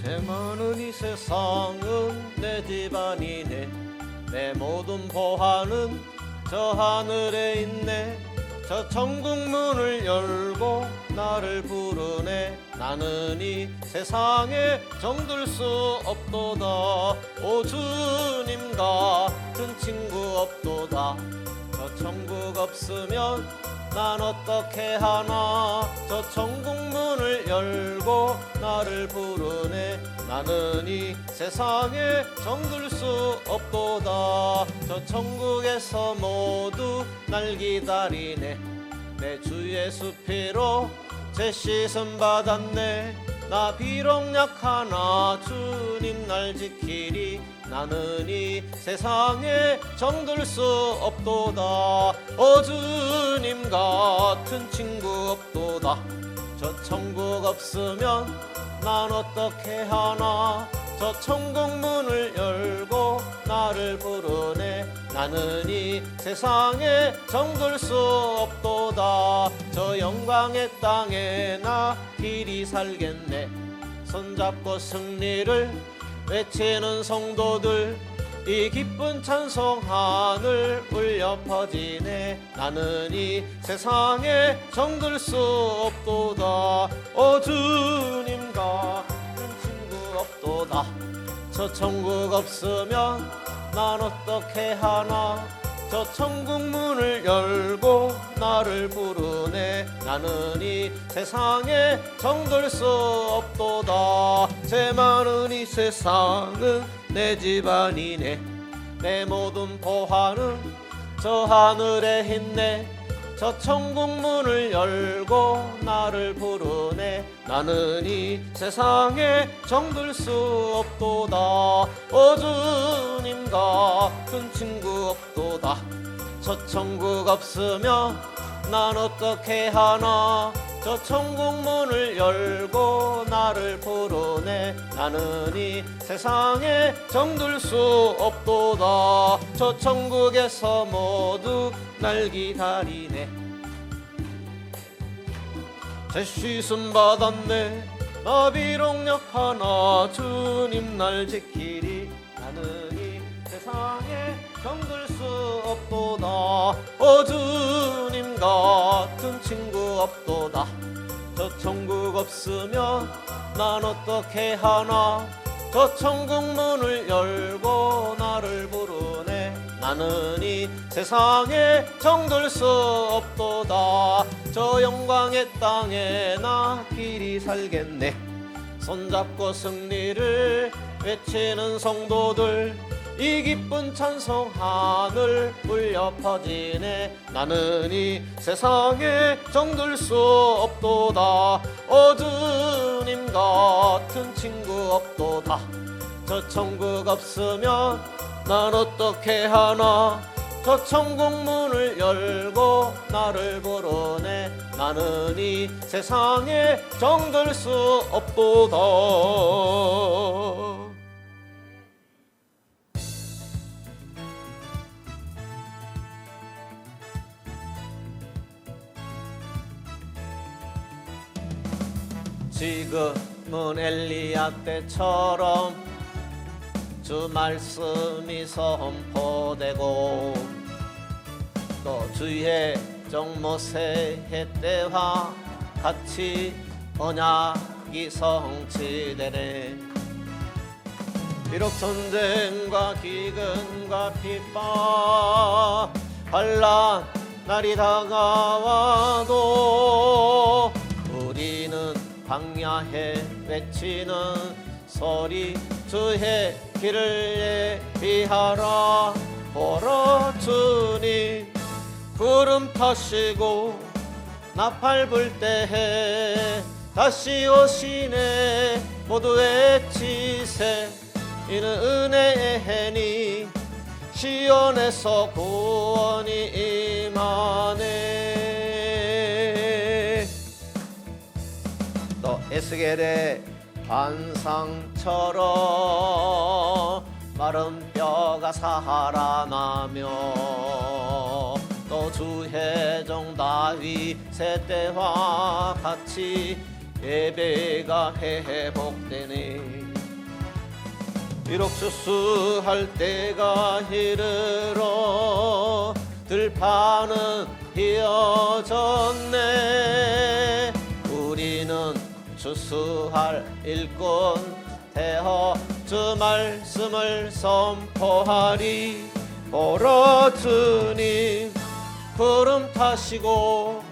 죄 많은 이 세상은 내 집안이네. 내 모든 보화는 저 하늘에 있네. 저 천국 문을 열고 나를 부르네. 나는 이 세상에 정들 수 없도다. 오 주님 같은 친구 없도다. 저 천국 없으면 난 어떻게 하나. 저 천국 문을 열고 나를 부르네. 나는 이 세상에 정들 수 없도다. 저 천국에서 모두 날 기다리네. 내 주 예수 피로 제 씻음 받았네. 나 비록 약하나 주님 날 지키리. 나는 이 세상에 정들 수 없도다. 오 주님 같은 친구 없도다. 저 천국 없으면 난 어떻게 하나. 저 천국 문을 열고 나를 부르네. 나는 이 세상에 정들 수 없도다. 저 영광의 땅에 나 길이 살겠네. 손잡고 승리를 외치는 성도들, 이 기쁜 찬송 하늘 울려 퍼지네. 나는 이 세상에 정들 수 없도다. 오 주님 같은 친구 없도다. 저 천국 없으면 난 어떻게 하나. 저 천국 문을 열고 나를 부르네. 나는 이 세상에 정들 수 없도다. 죄 많은 이 세상은 내 집안이네. 내 모든 보화는 저 하늘에 있네. 저 천국 문을 열고 나를 부르네. 나는 이 세상에 정들 수 없도다. 오 주님 같은 친구 없도다. 저 천국 없으면 난 어떻게 하나. 저 천국 문을 열고 나를 부르네. 나는 이 세상에 정들 수 없도다. 저 천국에서 모두 날 기다리네. 제 씻음 받았네. 나 비록 약하나 주님 날 지키리. 나는 이 세상에 정들 수 없도다. 오 주님 같은 친구 없도다. 저 천국 없으면 난 어떻게 하나. 저 천국 문을 열고 나를 부르네. 나는 이 세상에 정들 수 없도다. 저 영광의 땅에 나 길이 살겠네. 손잡고 승리를 외치는 성도들, 이 기쁜 찬송 하늘 울려 퍼지네. 나는 이 세상에 정들 수 없도다. 오 주님 같은 친구 없도다. 저 천국 없으면 난 어떻게 하나. 저 천국 문을 열고 나를 부르네. 나는 이 세상에 정들 수 없도다. 지금은 엘리야 때처럼 주 말씀이 선포되고, 또 주의 종 모세의 때와 같이 언약이 성취되네. 비록 전쟁과 기근과 핍박 환난 날이 다가와도 우리는 광야에 외치는 소리, 주의 길을 예비하라. 보라 주님 구름 타시고 나팔 불 때에 다시 오시네. 모두 외치세. 이는 은혜의 해니 시온에서 구원이 임하네. 또 에스겔의 환상처럼 마른 뼈가 살아나며, 또 주의 종 다윗의 때와 같이 예배가 회복되네. 비록 추수할 때가 이르러 들판은 휘어졌네. 우리는 추수할 일꾼 되어 주 말씀을 선포하리. 보러 주님 구름 타시고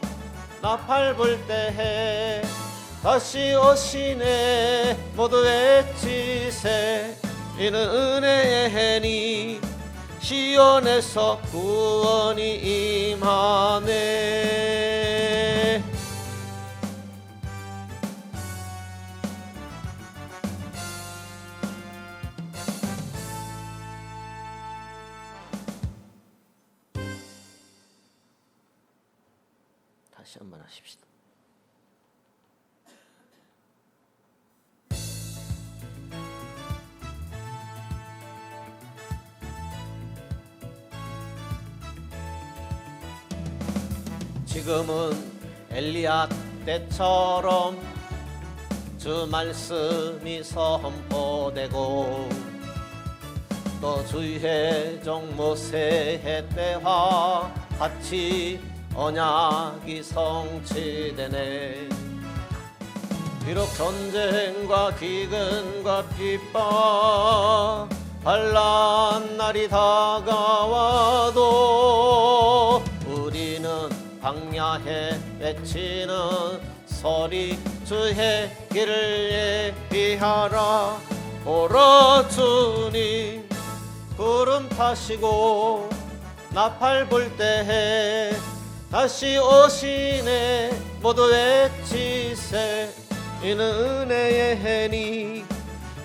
나팔 불 때에 다시 오시네. 모두 외치세. 이는 은혜의 해니 시온에서 구원이 임하네. 다시 한번 하십시다. 지금은 엘리야 때처럼 주 말씀이 선포되고 또 주의 종 모세의 때와 같이 언약이 성취되네. 비록 전쟁과 기근과 핍박 환난 날이 다가와도 우리는 광야에 외치는 소리. 주의 길을 예비하라. 보러 주님 구름 타시고 나팔 불 때에 다시 오시네. 모두 외치세. 이는 은혜의 해니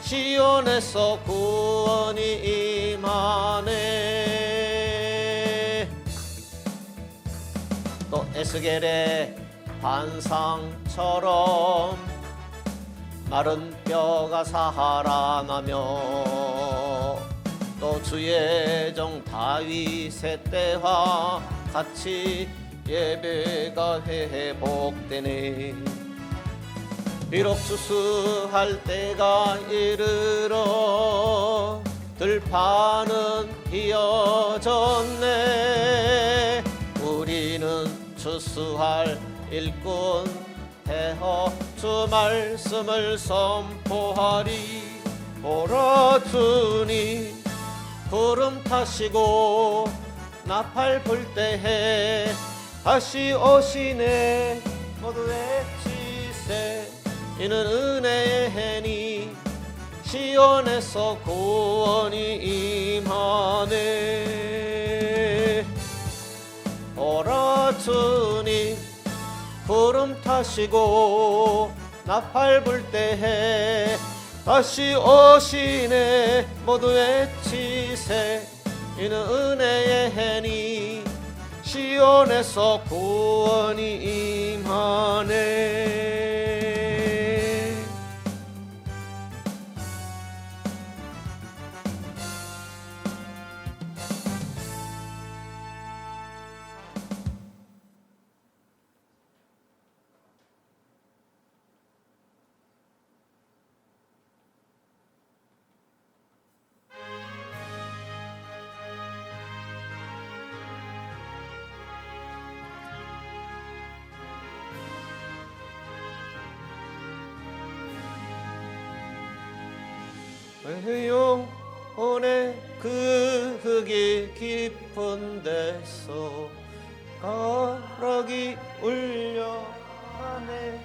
시온에서 구원이 임하네. 또 에스겔의 환상처럼 마른 뼈가 살아나며 또 주의 종 다윗의 때와 같이 예배가 회복되네. 비록 추수할 때가 이르러 들판은 휘어졌네. 우리는 추수할 일꾼 되어 주 말씀을 선포하리. 보러 주님 구름 타시고 나팔 불 때에 다시 오시네. 모두 외치세. 이는 은혜의 해니 시온에서 구원이 임하네. 보러 주님 구름 타시고 나팔 불 때에 다시 오시네. 모두 외치세. 이는 은혜의 해니 시온에서 구원이 임하네. 영혼의 그 흙이 깊은 데서 가락이 울려가네.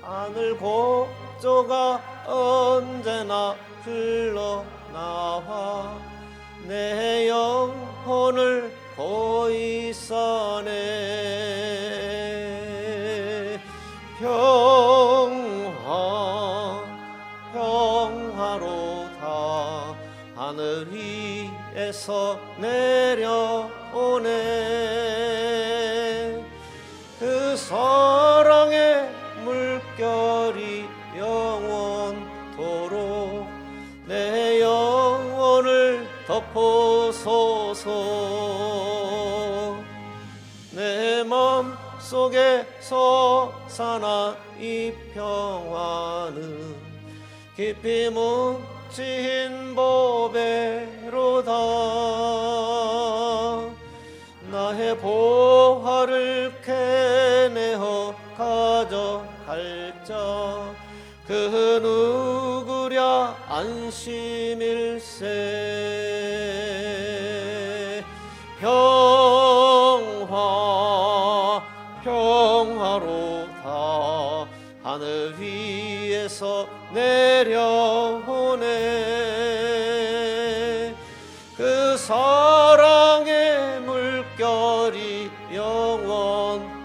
하늘 곡조가 언제나 흘러나와 내 영혼을 보이사네. 평화로다 하늘 위에서 내려오네. 그 사랑의 물결이 영원토록 내 영혼을 덮어소서. 내 맘 속에서 사나 이 평화는 깊이 묻 값진 보배로다. 나의 보화를 캐내어 가져갈 자 그 누구랴 안심일세. 평화로다. 하늘 위에서 내려오네. 그 사랑의 물결이 영원토록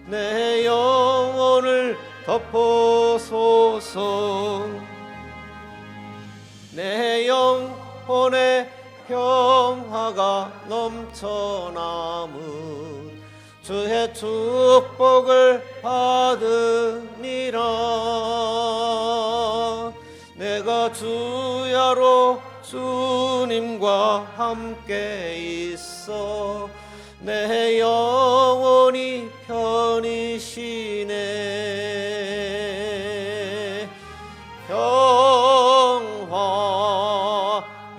내 영혼을 덮어소서. 내 영혼에 평화가 넘쳐남은 주의 축복을 받으니라. 내가 주야로 주님과 함께 있어 내 영혼이 편이시네.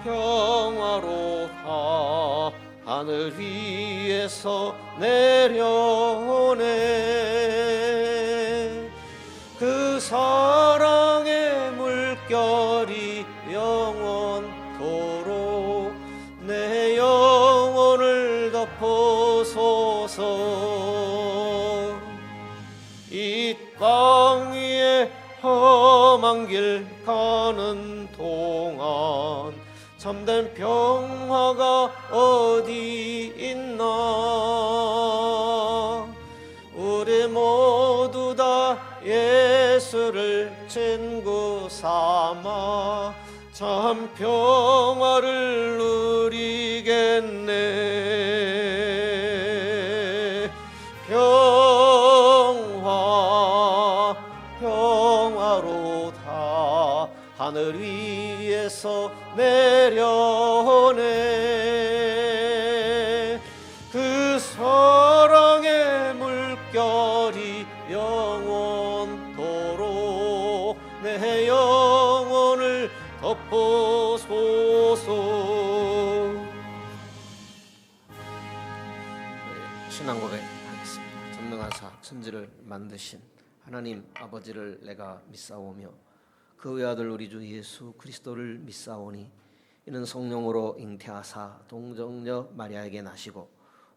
평화로다. 하늘 위에서 내려오네. 그 사랑의 물결이 영원토록 내 영혼을 덮어소서. 이 땅 위에 험한 길 가는 동안 참된 평화가 어디 있나. 우리 모두 다 예수를 친구 삼아 참 평화를 누리겠네. 평화로다. 하늘 위에서 내려오네. 그 사랑의 물결이 영원토록 내 영혼을 덮어소서. 신앙 고백하겠습니다. 전능하사 천지를 만드신 하나님 아버지를 내가 믿사오며 그 외아들 우리 주 예수 그리스도를 믿사오니 이는 성령으로 잉태하사 동정녀 마리아에게 나시고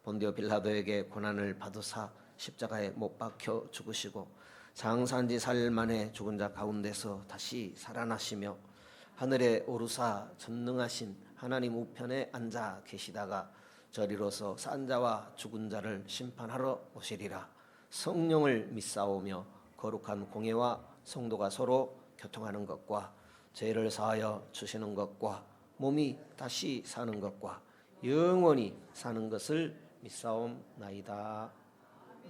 본디오 빌라도에게 고난을 받으사 십자가에 못 박혀 죽으시고 장사한 지 4일 만에 죽은 자 가운데서 다시 살아나시며 하늘에 오르사 전능하신 하나님 우편에 앉아 계시다가 저리로서 산 자와 죽은 자를 심판하러 오시리라. 성령을 믿사오며 거룩한 공예와 성도가 서로 교통하는 것과 죄를 사하여 주시는 것과 몸이 다시 사는 것과 영원히 사는 것을 믿사옵나이다.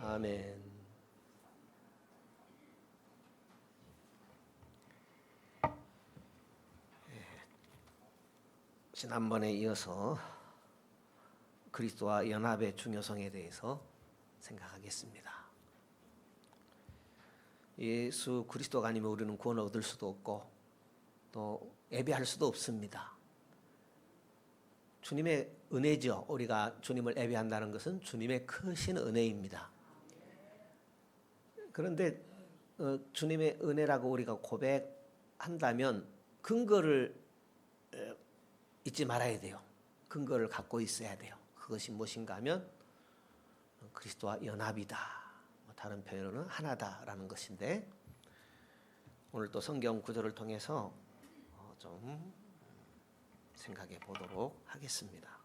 아멘. 지난번에 이어서 그리스도와 연합의 중요성에 대해서 생각하겠습니다. 예수 그리스도가 아니면 우리는 구원을 얻을 수도 없고 또 예배할 수도 없습니다. 주님의 은혜죠. 우리가 주님을 예배한다는 것은 주님의 크신 은혜입니다. 그런데 주님의 은혜라고 우리가 고백한다면 근거를 잊지 말아야 돼요. 근거를 갖고 있어야 돼요. 그것이 무엇인가 하면 그리스도와 연합이다. 다른 표현으로는 하나다라는 것인데 오늘 또 성경 구절을 통해서 좀 생각해 보도록 하겠습니다.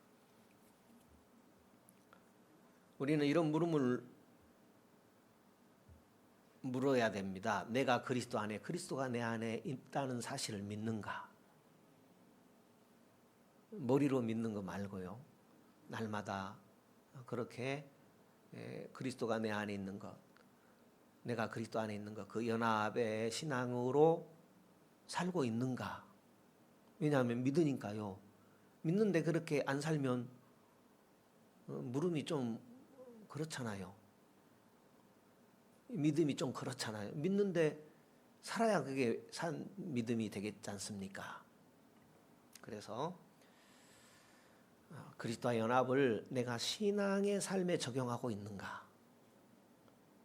우리는 이런 물음을 물어야 됩니다. 내가 그리스도 안에, 그리스도가 내 안에 있다는 사실을 믿는가? 머리로 믿는 거 말고요. 날마다 그렇게 그리스도가 내 안에 있는 것, 내가 그리스도 안에 있는 것, 그 연합의 신앙으로 살고 있는가? 왜냐하면 믿으니까요. 믿는데 그렇게 안 살면 물음이 좀 그렇잖아요. 믿음이 좀 그렇잖아요. 믿는데 살아야 그게 산 믿음이 되겠지 않습니까? 그래서 그리스도와 연합을 내가 신앙의 삶에 적용하고 있는가?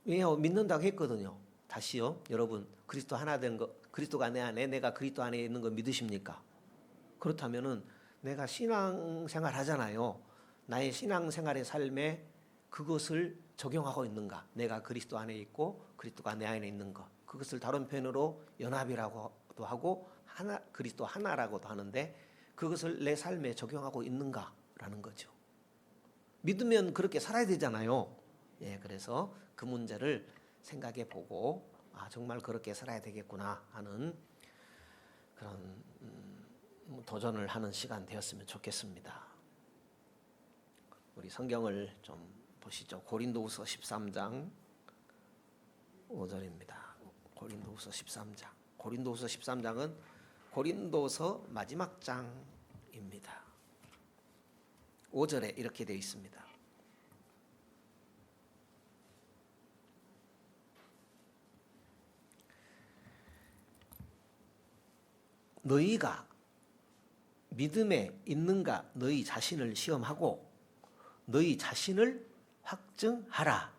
왜요? 믿는다고 했거든요. 다시요, 여러분, 그리스도 하나 된 거, 그리스도가 내 안에, 내가 그리스도 안에 있는 거 믿으십니까? 그렇다면은 내가 신앙생활 하잖아요. 나의 신앙생활의 삶에 그것을 적용하고 있는가? 내가 그리스도 안에 있고 그리스도가 내 안에 있는 것. 그것을 다른 표현으로 연합이라고도 하고 하나, 그리스도 하나라고도 하는데 그것을 내 삶에 적용하고 있는가라는 거죠. 믿으면 그렇게 살아야 되잖아요. 예, 그래서 그 문제를 생각해 보고 정말 그렇게 살아야 되겠구나 하는 그런 도전을 하는 시간 되었으면 좋겠습니다. 우리 성경을 좀 보시죠. 고린도후서 13장 5절입니다. 고린도후서 13장. 고린도후서 13장은 고린도서 마지막 장입니다. 5절에 이렇게 되어 있습니다. 너희가 믿음에 있는가 너희 자신을 시험하고 너희 자신을 확증하라.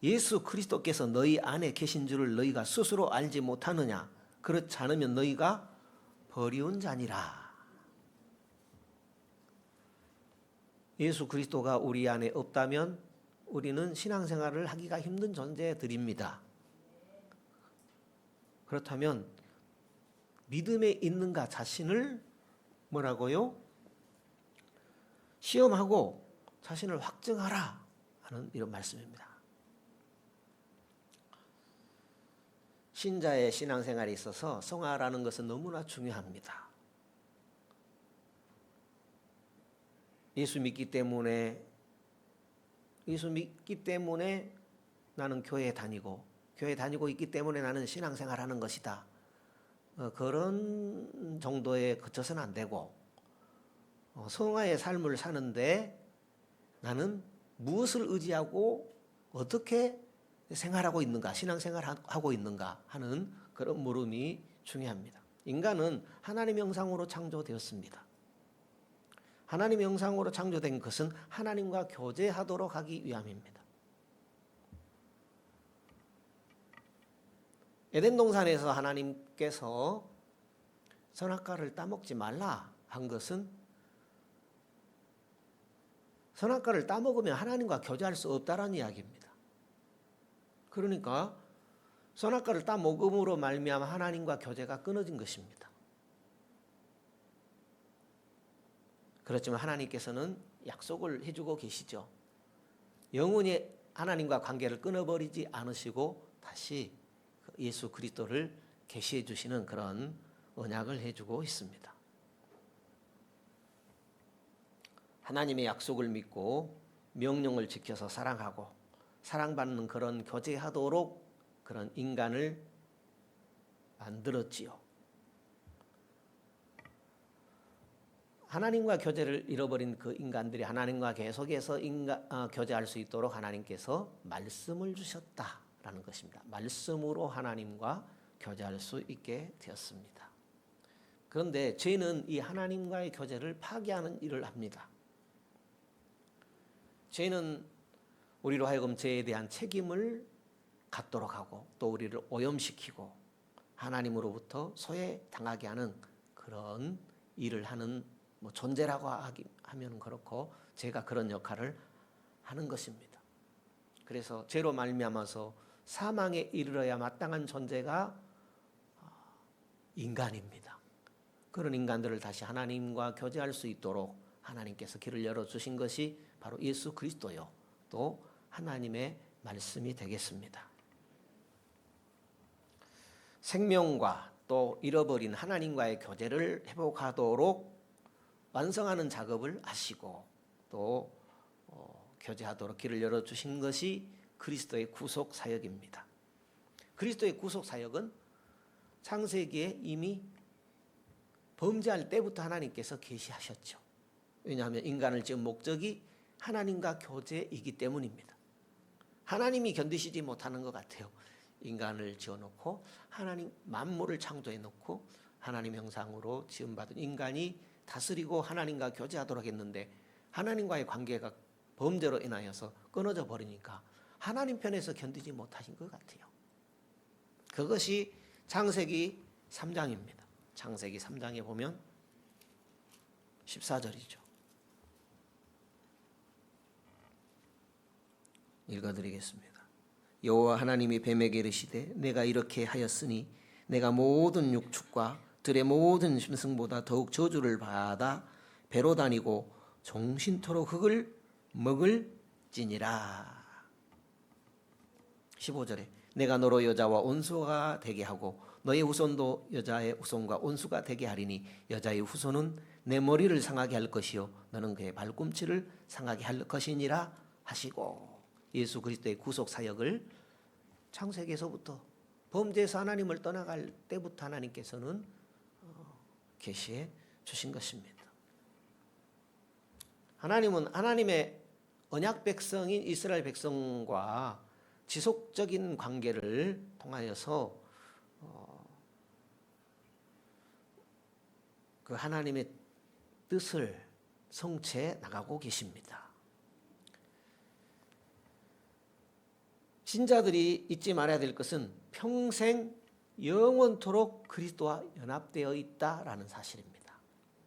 예수 그리스도께서 너희 안에 계신 줄을 너희가 스스로 알지 못하느냐? 그렇지 않으면 너희가 버리운 자니라. 예수 그리스도가 우리 안에 없다면 우리는 신앙생활을 하기가 힘든 존재들입니다. 그렇다면 믿음에 있는가 자신을 뭐라고요? 시험하고 자신을 확증하라 하는 이런 말씀입니다. 신자의 신앙생활에 있어서 성화라는 것은 너무나 중요합니다. 예수 믿기 때문에 나는 교회에 다니고 있기 때문에 나는 신앙생활하는 것이다. 그런 정도에 그쳐서는 안 되고 성화의 삶을 사는데 나는 무엇을 의지하고 어떻게 생활하고 있는가, 신앙생활하고 있는가 하는 그런 물음이 중요합니다. 인간은 하나님의 형상으로 창조되었습니다. 하나님의 형상으로 창조된 것은 하나님과 교제하도록 하기 위함입니다. 에덴 동산에서 하나님께서 선악과를 따먹지 말라 한 것은 선악과를 따먹으면 하나님과 교제할 수 없다라는 이야기입니다. 그러니까 선악과를 따먹음으로 말미암아 하나님과 교제가 끊어진 것입니다. 그렇지만 하나님께서는 약속을 해주고 계시죠. 영원히 하나님과 관계를 끊어버리지 않으시고 다시 예수 그리스도를 계시해 주시는 그런 언약을 해주고 있습니다. 하나님의 약속을 믿고 명령을 지켜서 사랑하고 사랑받는 그런 교제하도록 그런 인간을 만들었지요. 하나님과 교제를 잃어버린 그 인간들이 하나님과 계속해서 교제할 수 있도록 하나님께서 말씀을 주셨다라는 것입니다. 말씀으로 하나님과 교제할 수 있게 되었습니다. 그런데 죄는 이 하나님과의 교제를 파괴하는 일을 합니다. 죄는 우리로 하여금 죄에 대한 책임을 갖도록 하고 또 우리를 오염시키고 하나님으로부터 소외당하게 하는 그런 일을 하는 존재라고 하면 그렇고 죄가 그런 역할을 하는 것입니다. 그래서 죄로 말미암아서 사망에 이르러야 마땅한 존재가 인간입니다. 그런 인간들을 다시 하나님과 교제할 수 있도록 하나님께서 길을 열어주신 것이 바로 예수 그리스도요 또 하나님의 말씀이 되겠습니다. 생명과 또 잃어버린 하나님과의 교제를 회복하도록 완성하는 작업을 하시고 또 교제하도록 길을 열어주신 것이 그리스도의 구속 사역입니다. 그리스도의 구속 사역은 창세기에 이미 범죄할 때부터 하나님께서 계시하셨죠. 왜냐하면 인간을 지은 목적이 하나님과 교제이기 때문입니다. 하나님이 견디시지 못하는 것 같아요. 인간을 지어놓고 하나님 만물을 창조해 놓고 하나님 형상으로 지음받은 인간이 다스리고 하나님과 교제하도록 했는데 하나님과의 관계가 범죄로 인하여서 끊어져 버리니까 하나님 편에서 견디지 못하신 것 같아요. 그것이 창세기 3장입니다. 창세기 3장에 보면 14절이죠. 읽어드리겠습니다. 여호와 하나님이 뱀에게 이르시되 내가 이렇게 하였으니 내가 모든 육축과 들의 모든 짐승보다 더욱 저주를 받아 배로 다니고 종신토록 흙을 먹을지니라. 15절에 내가 너로 여자와 온수가 되게 하고 너의 후손도 여자의 후손과 온수가 되게 하리니 여자의 후손은 내 머리를 상하게 할 것이요 너는 그의 발꿈치를 상하게 할 것이니라 하시고, 예수 그리스도의 구속 사역을 창세기에서부터 범죄에서 하나님을 떠나갈 때부터 하나님께서는 계시해 주신 것입니다. 하나님은 하나님의 언약 백성인 이스라엘 백성과 지속적인 관계를 통하여서 그 하나님의 뜻을 성취해 나가고 계십니다. 신자들이 잊지 말아야 될 것은 평생 영원토록 그리스도와 연합되어 있다라는 사실입니다.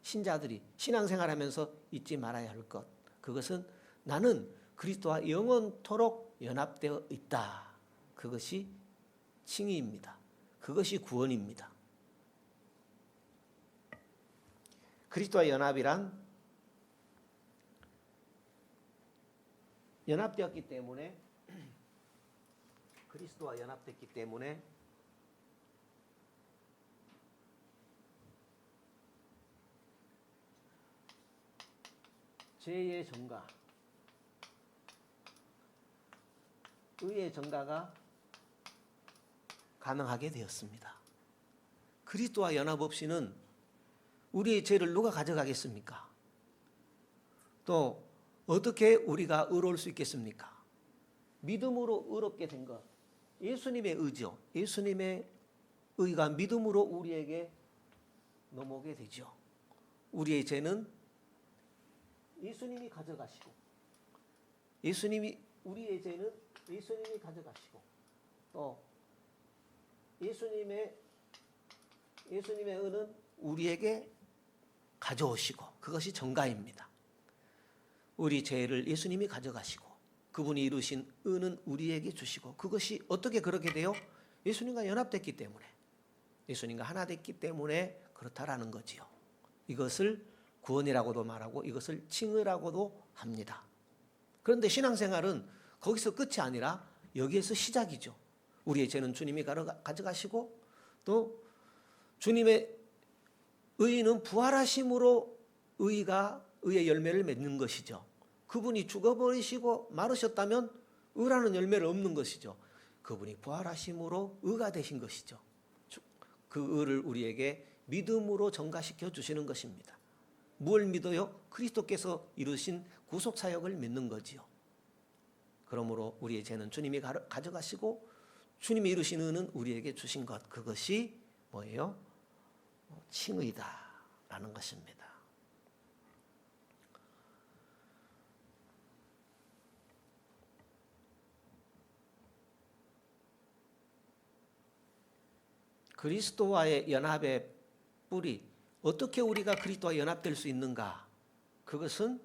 신자들이 신앙생활하면서 잊지 말아야 할 것, 그것은 나는 그리스도와 영원토록 연합되어 있다. 그것이 칭의입니다. 그것이 구원입니다. 그리스도와 연합이란 연합되었기 때문에 그리스도와 연합됐기 때문에 죄의 전가, 의의 전가가 가능하게 되었습니다. 그리스도와 연합 없이는 우리의 죄를 누가 가져가겠습니까? 또 어떻게 우리가 의로울 수 있겠습니까? 믿음으로 의롭게 된 것, 예수님의 의죠. 예수님의 의가 믿음으로 우리에게 넘어오게 되죠. 우리의 죄는 예수님이 가져가시고, 우리의 죄는 예수님이 가져가시고, 또 예수님의 의는 우리에게 가져오시고, 그것이 전가입니다. 우리 죄를 예수님이 가져가시고 그분이 이루신 의는 우리에게 주시고, 그것이 어떻게 그렇게 돼요? 예수님과 연합됐기 때문에, 예수님과 하나 됐기 때문에 그렇다라는 거지요. 이것을 구원이라고도 말하고 이것을 칭의라고도 합니다. 그런데 신앙생활은 거기서 끝이 아니라 여기에서 시작이죠. 우리의 죄는 주님이 가져가시고, 또 주님의 의는 부활하심으로 의의 열매를 맺는 것이죠. 그분이 죽어버리시고 마르셨다면 의라는 열매를 얻는 것이죠. 그분이 부활하심으로 의가 되신 것이죠. 그 의를 우리에게 믿음으로 전가시켜 주시는 것입니다. 뭘 믿어요? 그리스도께서 이루신 구속사역을 믿는 거지요. 그러므로 우리의 죄는 주님이 가져가시고 주님이 이루신 의는 우리에게 주신 것, 그것이 뭐예요? 칭의다라는 것입니다. 그리스도와의 연합의 뿌리, 어떻게 우리가 그리스도와 연합될 수 있는가? 그것은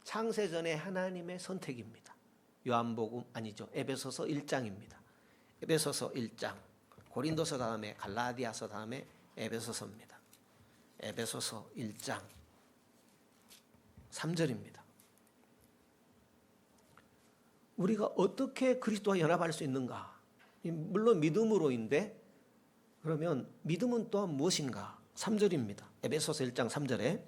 창세전의 하나님의 선택입니다. 요한복음 아니죠. 에베소서 1장입니다. 에베소서 1장, 고린도서 다음에 갈라디아서 다음에 에베소서입니다. 에베소서 1장 3절입니다. 우리가 어떻게 그리스도와 연합할 수 있는가? 물론 믿음으로인데, 그러면 믿음은 또한 무엇인가? 3절입니다. 에베소서 1장 3절에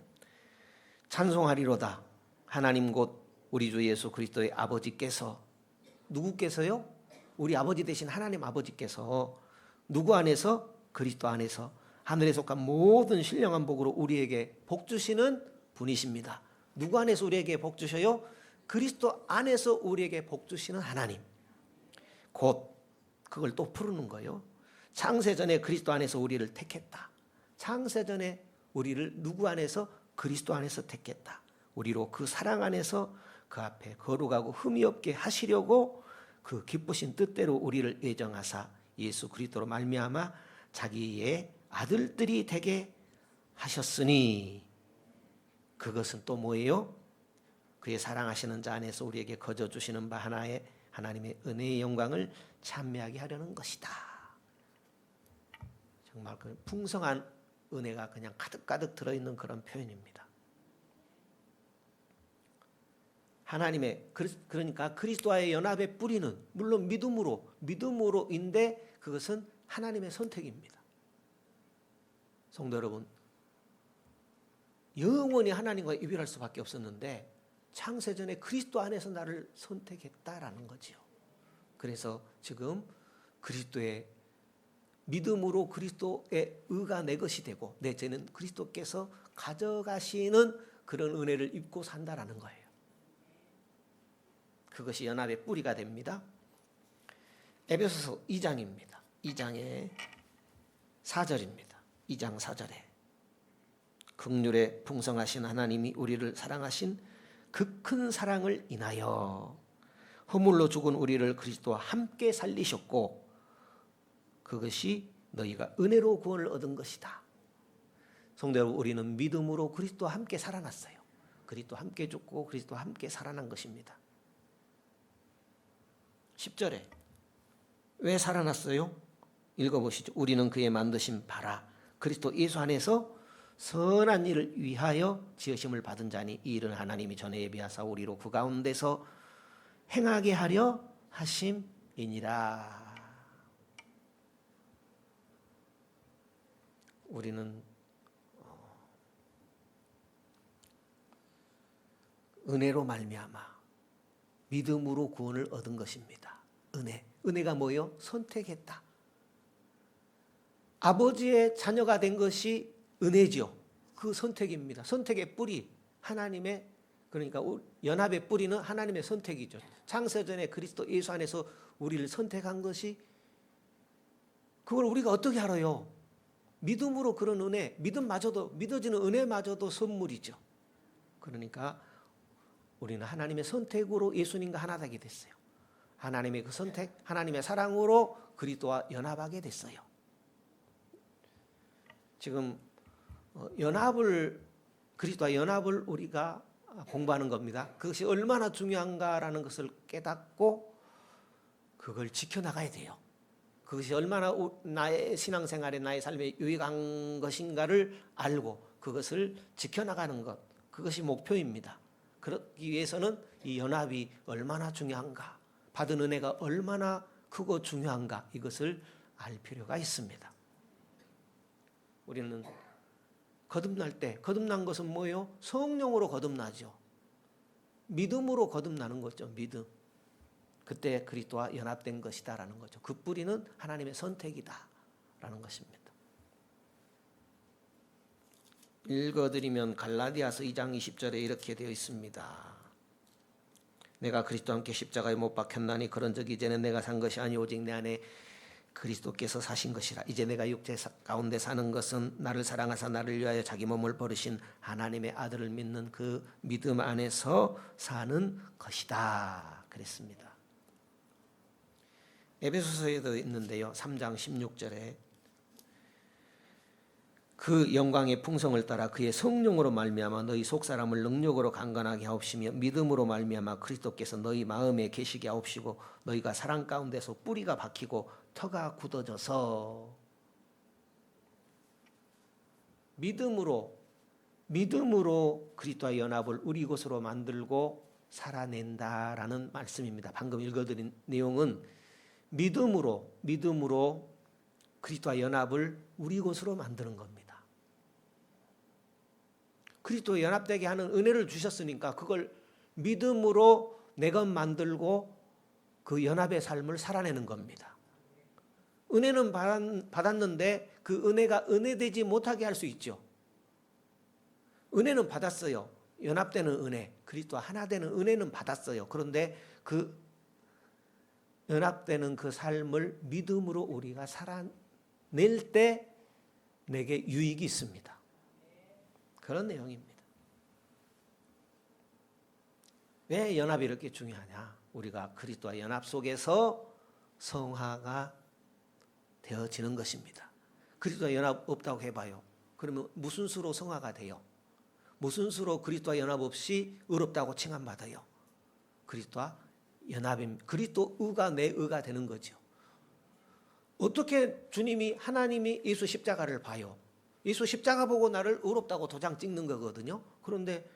찬송하리로다 하나님 곧 우리 주 예수 그리스도의 아버지께서, 누구께서요? 우리 아버지 되신 하나님 아버지께서 누구 안에서? 그리스도 안에서 하늘에 속한 모든 신령한 복으로 우리에게 복 주시는 분이십니다. 누구 안에서 우리에게 복 주셔요? 그리스도 안에서 우리에게 복 주시는 하나님, 곧 그걸 또 풀는 거예요. 창세전에 그리스도 안에서 우리를 택했다. 창세전에 우리를 누구 안에서? 그리스도 안에서 택했다. 우리로 그 사랑 안에서 그 앞에 거룩하고 흠이 없게 하시려고 그 기쁘신 뜻대로 우리를 예정하사 예수 그리스도로 말미암아 자기의 아들들이 되게 하셨으니, 그것은 또 뭐예요? 그의 사랑하시는 자 안에서 우리에게 거저 주시는 바 하나의 하나님의 은혜의 영광을 찬미하게 하려는 것이다. 정말 그 풍성한 은혜가 그냥 가득가득 들어있는 그런 표현입니다. 하나님의, 그러니까 그리스도와의 연합의 뿌리는 물론 믿음으로인데 그것은 하나님의 선택입니다. 성도 여러분, 영원히 하나님과 이별할 수밖에 없었는데 창세전에 그리스도 안에서 나를 선택했다라는 거지요. 그래서 지금 그리스도의 믿음으로 그리스도의 의가 내 것이 되고 내 죄는 그리스도께서 가져가시는 그런 은혜를 입고 산다라는 거예요. 그것이 연합의 뿌리가 됩니다. 에베소서 2장입니다. 2장의 4절입니다. 2장 4절에 긍휼에 풍성하신 하나님이 우리를 사랑하신 그 큰 사랑을 인하여 허물로 죽은 우리를 그리스도와 함께 살리셨고 그것이 너희가 은혜로 구원을 얻은 것이다. 성도 여러분, 우리는 믿음으로 그리스도와 함께 살아났어요. 그리스도와 함께 죽고 그리스도와 함께 살아난 것입니다. 10절에 왜 살아났어요? 읽어보시죠. 우리는 그의 만드신 바라 그리스도 예수 안에서 선한 일을 위하여 지으심을 받은 자니 이 일은 하나님이 전에 예비하사 우리로 그 가운데서 행하게 하려 하심이니라. 우리는 은혜로 말미암아 믿음으로 구원을 얻은 것입니다. 은혜가 뭐예요? 선택했다. 아버지의 자녀가 된 것이 은혜죠. 그 선택입니다. 선택의 뿌리, 하나님의, 그러니까 연합의 뿌리는 하나님의 선택이죠. 창세전에 그리스도 예수 안에서 우리를 선택한 것이, 그걸 우리가 어떻게 알아요? 믿음으로 그런 은혜, 믿음마저도, 믿어지는 은혜마저도 선물이죠. 그러니까 우리는 하나님의 선택으로 예수님과 하나 되게 됐어요. 하나님의 그 선택, 하나님의 사랑으로 그리스도와 연합하게 됐어요. 지금 그리스도와 연합을 우리가 공부하는 겁니다. 그것이 얼마나 중요한가라는 것을 깨닫고 그걸 지켜나가야 돼요. 그것이 얼마나 나의 신앙생활에 나의 삶에 유익한 것인가를 알고 그것을 지켜나가는 것, 그것이 목표입니다. 그러기 위해서는 이 연합이 얼마나 중요한가, 받은 은혜가 얼마나 크고 중요한가, 이것을 알 필요가 있습니다. 우리는 거듭날 때, 거듭난 것은 뭐예요? 성령으로 거듭나죠. 믿음으로 거듭나는 거죠. 믿음. 그때 그리스도와 연합된 것이다라는 거죠. 그 뿌리는 하나님의 선택이다라는 것입니다. 읽어드리면 갈라디아서 2장 20절에 이렇게 되어 있습니다. 내가 그리스도와 함께 십자가에 못 박혔나니 그런 적 이제는 내가 산 것이 아니 오직 내 안에 그리스도께서 사신 것이라. 이제 내가 육체 가운데 사는 것은 나를 사랑하사 나를 위하여 자기 몸을 버리신 하나님의 아들을 믿는 그 믿음 안에서 사는 것이다 그랬습니다. 에베소서에도 있는데요. 3장 16절에 그 영광의 풍성을 따라 그의 성령으로 말미암아 너희 속사람을 능력으로 강건하게 하옵시며 믿음으로 말미암아 그리스도께서 너희 마음에 계시게 하옵시고 너희가 사랑 가운데서 뿌리가 박히고 터가 굳어져서 믿음으로 그리스도와 연합을 우리 것으로 만들고 살아낸다라는 말씀입니다. 방금 읽어드린 내용은 믿음으로 그리스도와 연합을 우리 것으로 만드는 겁니다. 그리스도와 연합되게 하는 은혜를 주셨으니까 그걸 믿음으로 내 것 만들고 그 연합의 삶을 살아내는 겁니다. 은혜는 받았는데 그 은혜가 은혜되지 못하게 할 수 있죠. 은혜는 받았어요. 연합되는 은혜, 그리스도와 하나 되는 은혜는 받았어요. 그런데 그 연합되는 그 삶을 믿음으로 우리가 살아낼 때 내게 유익이 있습니다. 그런 내용입니다. 왜 연합이 이렇게 중요하냐? 우리가 그리스도와 연합 속에서 성화가 되어지는 것입니다. 그리스도와 연합 없다고 해봐요. 그러면 무슨 수로 성화가 돼요? 무슨 수로 그리스도와 연합 없이 의롭다고 칭함받아요? 그리스도와 연합입니다. 그리스도 의가 내 의가 되는 거죠. 어떻게 하나님이 예수 십자가를 봐요? 예수 십자가 보고 나를 의롭다고 도장 찍는 거거든요. 그런데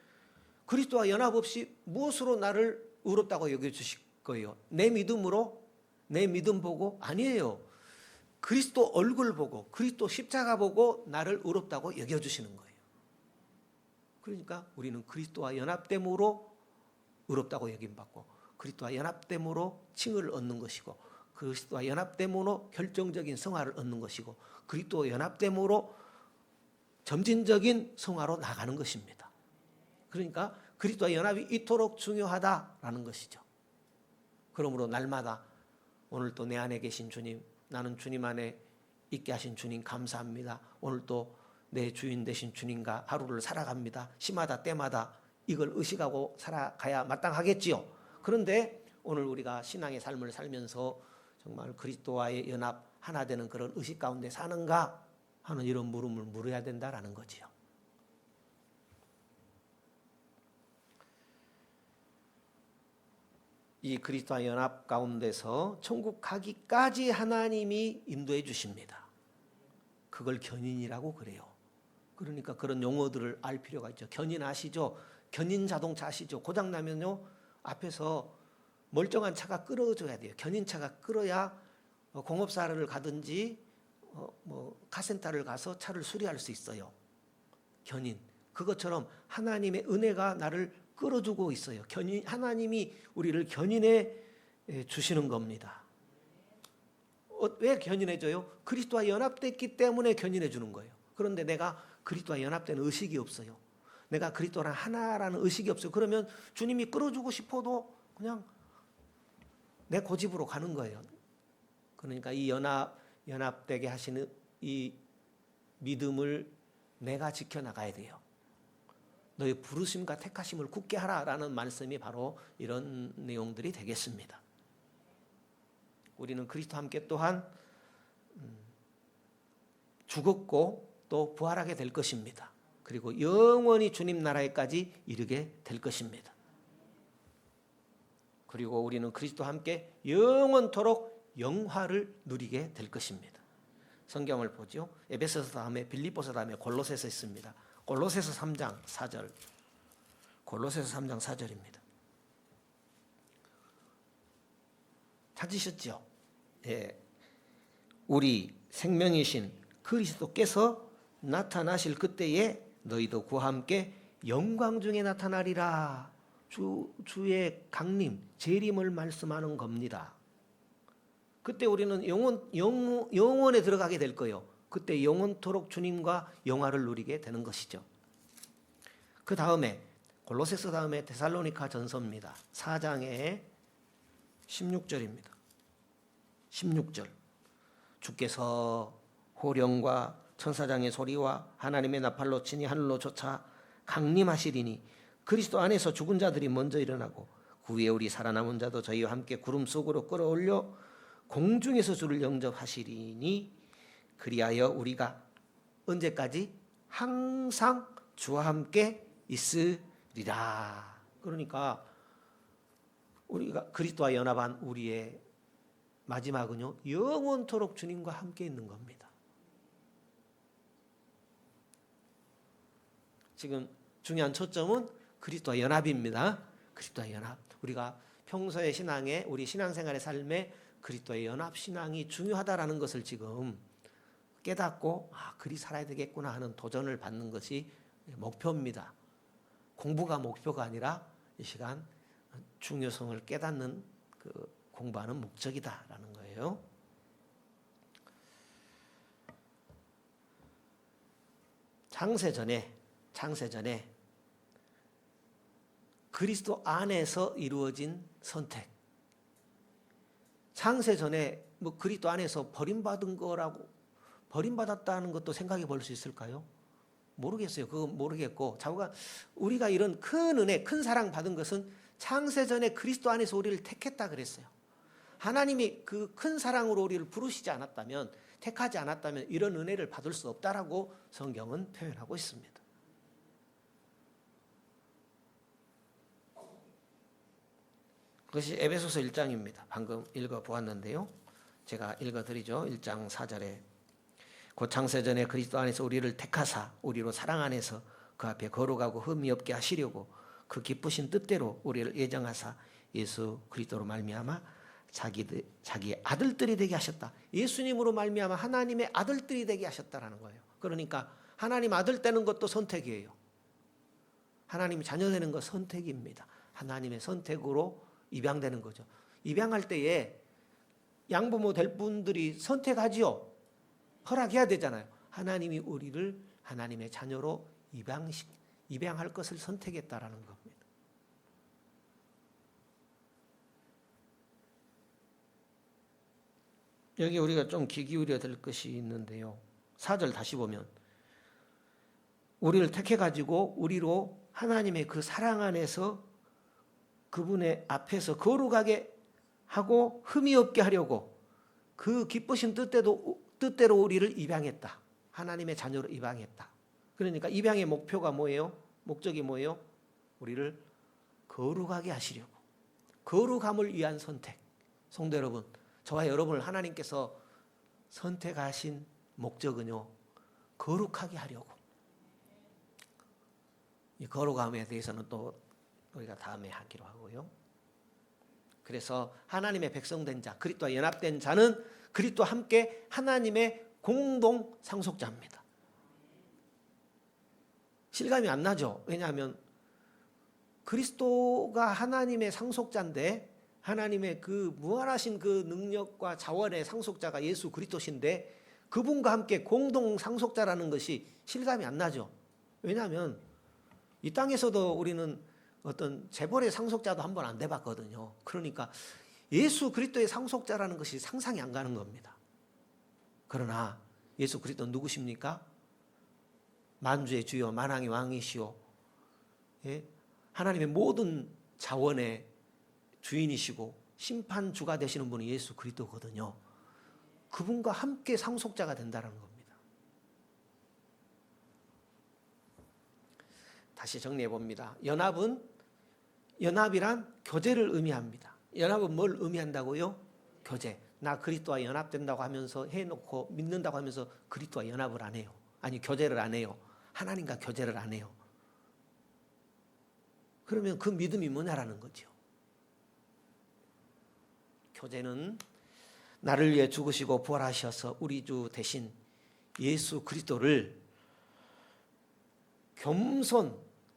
그리스도와 연합 없이 무엇으로 나를 의롭다고 여겨주실 거예요? 내 믿음으로? 내 믿음 보고? 아니에요. 그리스도 얼굴 보고 그리스도 십자가 보고 나를 의롭다고 여겨주시는 거예요. 그러니까 우리는 그리스도와 연합됨으로 의롭다고 여김받고 그리스도와 연합됨으로 칭을 얻는 것이고 그리스도와 연합됨으로 결정적인 성화를 얻는 것이고 그리스도와 연합됨으로 점진적인 성화로 나가는 것입니다. 그러니까 그리스도와 연합이 이토록 중요하다라는 것이죠. 그러므로 날마다 오늘 또 내 안에 계신 주님, 나는 주님 안에 있게 하신 주님 감사합니다. 오늘 또 내 주인 되신 주님과 하루를 살아갑니다. 시마다 때마다 이걸 의식하고 살아가야 마땅하겠지요. 그런데 오늘 우리가 신앙의 삶을 살면서 정말 그리스도와의 연합 하나 되는 그런 의식 가운데 사는가 하는 이런 물음을 물어야 된다라는 거지요. 이 그리스도와 연합 가운데서 천국 가기까지 하나님이 인도해 주십니다. 그걸 견인이라고 그래요. 그러니까 그런 용어들을 알 필요가 있죠. 견인 아시죠? 견인 자동차 아시죠? 고장 나면요 앞에서 멀쩡한 차가 끌어줘야 돼요. 견인차가 끌어야 공업사를 가든지 카센터를 가서 차를 수리할 수 있어요. 견인. 그것처럼 하나님의 은혜가 나를 끌어주고 있어요. 하나님이 우리를 견인해 주시는 겁니다. 왜 견인해 줘요? 그리스도와 연합됐기 때문에 견인해 주는 거예요. 그런데 내가 그리스도와 연합된 의식이 없어요. 내가 그리스도랑 하나라는 의식이 없어요. 그러면 주님이 끌어주고 싶어도 그냥 내 고집으로 가는 거예요. 그러니까 이 연합되게 하시는 이 믿음을 내가 지켜나가야 돼요. 너의 부르심과 택하심을 굳게 하라라는 말씀이 바로 이런 내용들이 되겠습니다. 우리는 그리스도와 함께 또한 죽었고 또 부활하게 될 것입니다. 그리고 영원히 주님 나라에까지 이르게 될 것입니다. 그리고 우리는 그리스도와 함께 영원토록 영화를 누리게 될 것입니다. 성경을 보죠. 에베소서 다음에 빌립보서 다음에 골로새서 있습니다. 골로새서 3장 4절. 골로새서 3장 4절입니다. 찾으셨죠? 예. 우리 생명이신 그리스도께서 나타나실 그때에 너희도 그와 함께 영광 중에 나타나리라. 주의 강림, 재림을 말씀하는 겁니다. 그때 우리는 영원에 들어가게 될 거예요. 그때 영원토록 주님과 영화를 누리게 되는 것이죠. 그 다음에 골로새서 다음에 데살로니가 전서입니다. 4장의 16절입니다. 16절. 주께서 호령과 천사장의 소리와 하나님의 나팔로 치니 하늘로 쫓아 강림하시리니 그리스도 안에서 죽은 자들이 먼저 일어나고 그 후에 우리 살아남은 자도 저희와 함께 구름 속으로 끌어올려 공중에서 주를 영접하시리니 그리하여 우리가 언제까지 항상 주와 함께 있으리라. 그러니까 우리가 그리스도와 연합한 우리의 마지막은요 영원토록 주님과 함께 있는 겁니다. 지금 중요한 초점은 그리스도와 연합입니다. 그리스도와 연합. 우리가 평소의 신앙에 우리 신앙생활의 삶에 그리스도의 연합 신앙이 중요하다라는 것을 지금 깨닫고 그리 살아야 되겠구나 하는 도전을 받는 것이 목표입니다. 공부가 목표가 아니라 이 시간 중요성을 깨닫는 그 공부하는 목적이다라는 거예요. 창세전에 그리스도 안에서 이루어진 선택. 창세 전에 뭐 그리스도 안에서 버림받은 거라고 버림받았다는 것도 생각해 볼 수 있을까요? 모르겠어요. 그거 모르겠고 자꾸가 우리가 이런 큰 은혜, 큰 사랑 받은 것은 창세 전에 그리스도 안에서 우리를 택했다 그랬어요. 하나님이 그 큰 사랑으로 우리를 부르시지 않았다면, 택하지 않았다면 이런 은혜를 받을 수 없다라고 성경은 표현하고 있습니다. 그것이 에베소서 1장입니다. 방금 읽어보았는데요. 제가 읽어드리죠. 1장 4절에 곧 창세전에 그리스도 안에서 우리를 택하사 우리로 사랑 안에서 그 앞에 거룩하고 흠이 없게 하시려고 그 기쁘신 뜻대로 우리를 예정하사 예수 그리스도로 말미암아 자기 아들들이 되게 하셨다. 예수님으로 말미암아 하나님의 아들들이 되게 하셨다라는 거예요. 그러니까 하나님 아들 되는 것도 선택이에요. 하나님 자녀 되는 것 선택입니다. 하나님의 선택으로 입양되는 거죠. 입양할 때에 양부모 될 분들이 선택하지요. 허락해야 되잖아요. 하나님이 우리를 하나님의 자녀로 입양할 것을 선택했다라는 겁니다. 여기 우리가 좀 귀 기울여야 될 것이 있는데요. 4절 다시 보면 우리를 택해가지고 우리로 하나님의 그 사랑 안에서 그분의 앞에서 거룩하게 하고 흠이 없게 하려고 그 기쁘신 뜻대로 우리를 입양했다. 하나님의 자녀로 입양했다. 그러니까 입양의 목표가 뭐예요? 목적이 뭐예요? 우리를 거룩하게 하시려고. 거룩함을 위한 선택. 성도 여러분, 저와 여러분을 하나님께서 선택하신 목적은요, 거룩하게 하려고. 이 거룩함에 대해서는 또 우리가 다음에 하기로 하고요. 그래서 하나님의 백성된 자, 그리스도와 연합된 자는 그리스도와 함께 하나님의 공동 상속자입니다. 실감이 안 나죠? 왜냐하면 그리스도가 하나님의 상속자인데 하나님의 그 무한하신 그 능력과 자원의 상속자가 예수 그리스도신데 그분과 함께 공동 상속자라는 것이 실감이 안 나죠. 왜냐하면 이 땅에서도 우리는 어떤 재벌의 상속자도 한 번 안 돼봤거든요. 그러니까 예수 그리스도의 상속자라는 것이 상상이 안 가는 겁니다. 그러나 예수 그리스도는 누구십니까? 만주의 주여 만왕의 왕이시오. 예? 하나님의 모든 자원의 주인이시고 심판주가 되시는 분이 예수 그리스도거든요. 그분과 함께 상속자가 된다는 겁니다. 다시 정리해 봅니다. 연합이란 교제를 의미합니다. 연합은 뭘 의미한다고요? 교제. 나 그리스도와 연합된다고 하면서 해놓고 믿는다고 하면서 그리스도와 연합을 안 해요. 아니 교제를 안 해요. 하나님과 교제를 안 해요. 그러면 그 믿음이 뭐냐라는 거죠. 교제는 나를 위해 죽으시고 부활하셔서 우리 주 대신 예수 그리스도를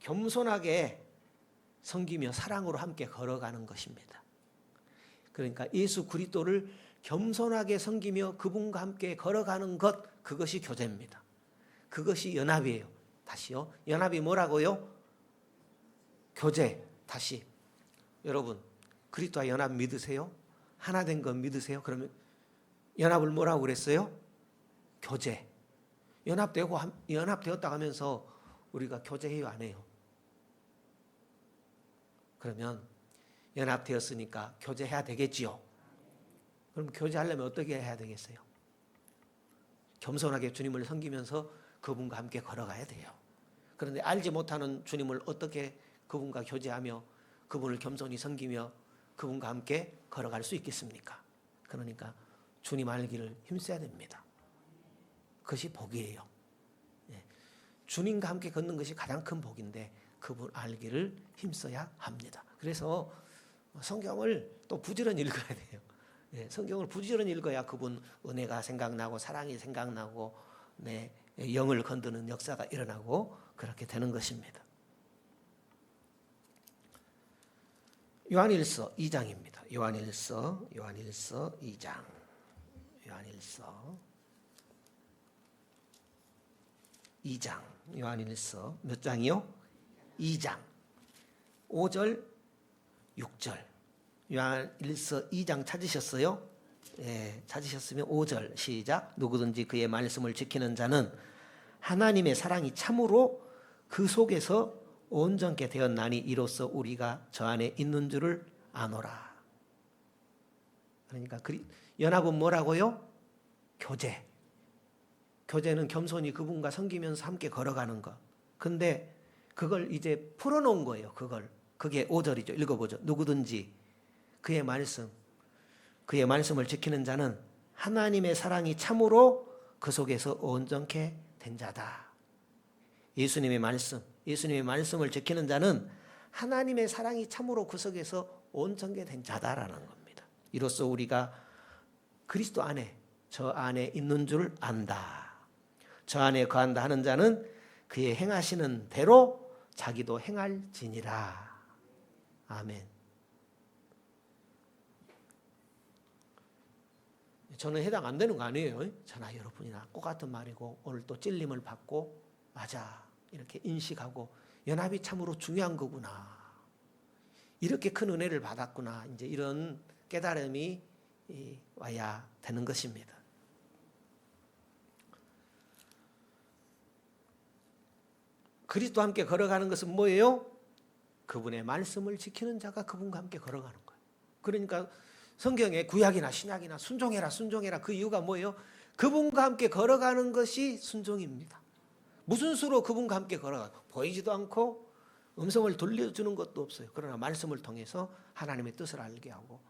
겸손하게 섬기며 사랑으로 함께 걸어가는 것입니다. 그러니까 예수 그리스도를 겸손하게 섬기며 그분과 함께 걸어가는 것, 그것이 교제입니다. 그것이 연합이에요. 다시요. 연합이 뭐라고요? 교제. 다시. 여러분, 그리스도와 연합 믿으세요? 하나 된 건 믿으세요? 그러면 연합을 뭐라고 그랬어요? 교제. 연합되었다 하면서 우리가 교제해요, 안 해요? 그러면 연합되었으니까 교제해야 되겠지요. 그럼 교제하려면 어떻게 해야 되겠어요? 겸손하게 주님을 섬기면서 그분과 함께 걸어가야 돼요. 그런데 알지 못하는 주님을 어떻게 그분과 교제하며 그분을 겸손히 섬기며 그분과 함께 걸어갈 수 있겠습니까? 그러니까 주님 알기를 힘써야 됩니다. 그것이 복이에요. 주님과 함께 걷는 것이 가장 큰 복인데 그분 알기를 힘써야 합니다. 그래서 성경을 또 부지런히 읽어야 돼요. 성경을 부지런히 읽어야 그분 은혜가 생각나고 사랑이 생각나고 내 영을 건드는 역사가 일어나고 그렇게 되는 것입니다. 요한일서 2장입니다. 요한일서 2장. 요한일서 2장. 요한일서 몇 장이요? 2장. 5절, 6절. 요한일서 2장 찾으셨어요? 예, 찾으셨으면 5절 시작. 누구든지 그의 말씀을 지키는 자는 하나님의 사랑이 참으로 그 속에서 온전케 되었나니 이로써 우리가 저 안에 있는 줄을 아노라. 그러니까 연합은 뭐라고요? 교제. 교제는 겸손히 그분과 섬기면서 함께 걸어가는 것. 근데 그걸 이제 풀어놓은 거예요. 그게 5절이죠. 읽어보죠. 누구든지 그의 말씀을 지키는 자는 하나님의 사랑이 참으로 그 속에서 온전케 된 자다. 예수님의 말씀을 지키는 자는 하나님의 사랑이 참으로 그 속에서 온전케 된 자다라는 겁니다. 이로써 우리가 그리스도 안에, 저 안에 있는 줄 안다. 저 안에 거한다 하는 자는 그의 행하시는 대로 자기도 행할지니라. 아멘. 저는 해당 안 되는 거 아니에요. 저나 여러분이나 똑같은 말이고 오늘 또 찔림을 받고 맞아 이렇게 인식하고 연합이 참으로 중요한 거구나. 이렇게 큰 은혜를 받았구나. 이제 이런 깨달음이 와야 되는 것입니다. 그리스도와 함께 걸어가는 것은 뭐예요? 그분의 말씀을 지키는 자가 그분과 함께 걸어가는 거예요. 그러니까 성경에 구약이나 신약이나 순종해라 그 이유가 뭐예요? 그분과 함께 걸어가는 것이 순종입니다. 무슨 수로 그분과 함께 걸어가? 보이지도 않고 음성을 들려주는 것도 없어요. 그러나 말씀을 통해서 하나님의 뜻을 알게 하고